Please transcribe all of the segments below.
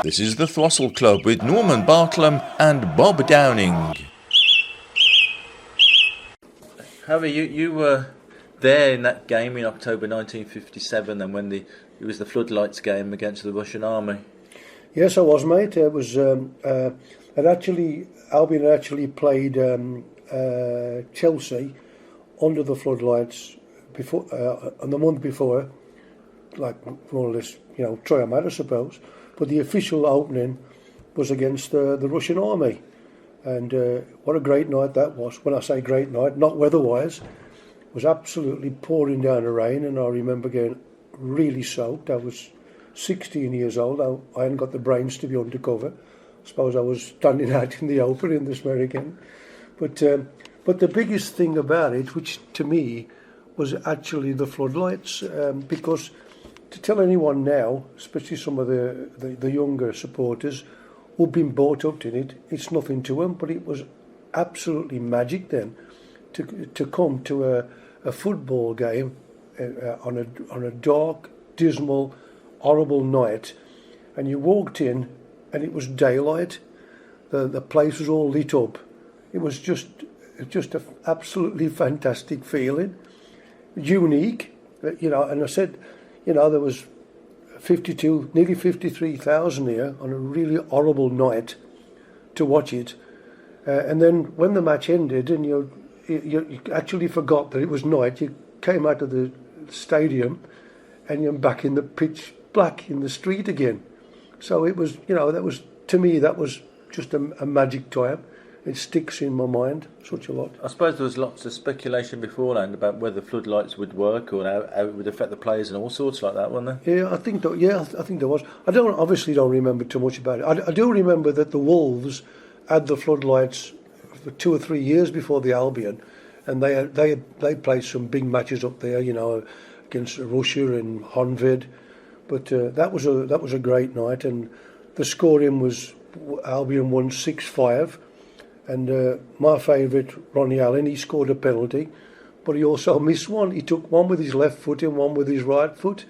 This is the Throstle Club with Norman Bartlam and Bob Downing. Harry, you were there in that game in October 1957, and when it was the floodlights game against the Russian army. Yes, I was, mate. It was. Albion had actually played Chelsea under the floodlights before, and the month before, like more or less, try 'em out, I suppose. But the official opening was against the Russian army, and what a great night that was. When I say great night, not weather-wise, it was absolutely pouring down the rain, and I remember getting really soaked. I was 16 years old. I hadn't got the brains to be undercover. I suppose I was standing out in the open in this very again. But the biggest thing about it, which to me was actually the floodlights, because to tell anyone now, especially some of the younger supporters who've been brought up in it, it's nothing to them. But it was absolutely magic then to come to a football game on a dark, dismal, horrible night, and you walked in and it was daylight. The place was all lit up. It was just an absolutely fantastic feeling, unique, and I said, there was nearly 53,000 here on a really horrible night to watch it, and then when the match ended and you actually forgot that it was night, you came out of the stadium and you're back in the pitch black in the street again. So it was, that was, to me, that was just a magic time. It sticks in my mind such a lot. I suppose there was lots of speculation beforehand about whether floodlights would work or how it would affect the players and all sorts like that, wasn't there? Yeah, I think there was. I obviously don't remember too much about it. I do remember that the Wolves had the floodlights for 2 or 3 years before the Albion, and they played some big matches up there, against Russia and Honved. But that was a great night, and the scoring was Albion won 6-5, and my favourite, Ronnie Allen, he scored a penalty, but he also missed one. He took one with his left foot and one with his right foot,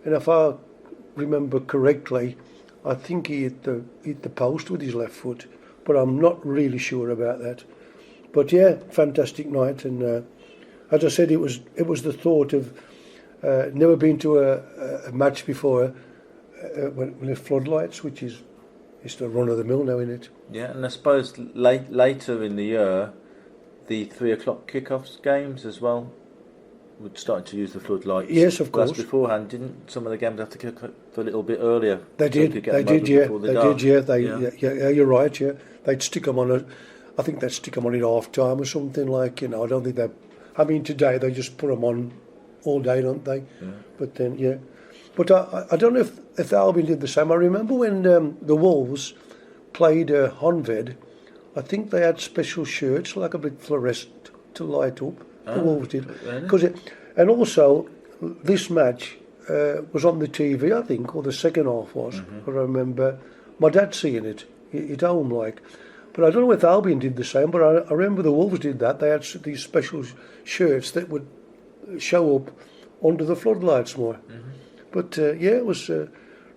and if I remember correctly, I think he hit the post with his left foot, but I'm not really sure about that. But yeah, fantastic night, and as I said, it was the thought of. Never been to a match before when the floodlights, which is the run of the mill now, isn't it? Yeah, and I suppose later in the year, the 3 o'clock kickoffs games as well would start to use the floodlights. Yes, of course. Whereas beforehand, didn't some of the games have to kick off a little bit earlier? They did. Yeah. You're right. Yeah, they'd stick them on I think they'd stick them on at half time or something like. I don't think they. I mean, today they just put them on all day, don't they? Yeah. But then, yeah. But I don't know if Albion did the same. I remember when the Wolves played Honved, I think they had special shirts, like a bit fluorescent, to light up. The Wolves did. Really? And also, this match was on the TV, I think, or the second half was. Mm-hmm. I remember my dad seeing it at home, like. But I don't know if Albion did the same, but I remember the Wolves did that. They had these special shirts that would show up under the floodlights more. Mm-hmm. But it was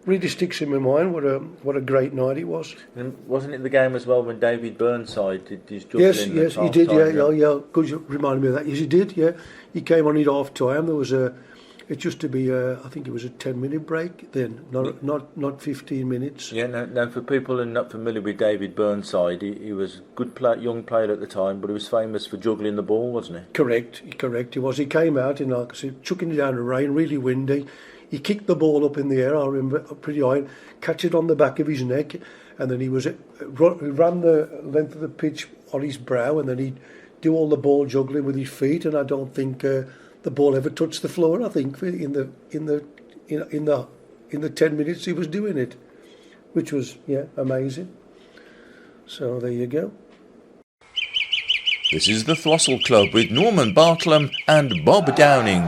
really sticks in my mind. What a great night it was. And wasn't it the game as well when David Burnside did his juggling? Yes, he did. Yeah. Good, you reminded me of that. Yes, he did. Yeah, he came on at half time. There was it used to be I think it was a 10-minute break then, not 15 minutes. Yeah, no. For people who are not familiar with David Burnside, he was a good young player at the time, but he was famous for juggling the ball, wasn't he? Correct. He was. He came out in, like I said, chucking it down the rain, really windy. He kicked the ball up in the air, I remember, pretty high, catch it on the back of his neck, and then he ran the length of the pitch on his brow, and then he'd do all the ball juggling with his feet, and I don't think the ball ever touched the floor. I think in the 10 minutes he was doing it, which was amazing. So there you go. This is the Throstle Club with Norman Bartlam and Bob Downing.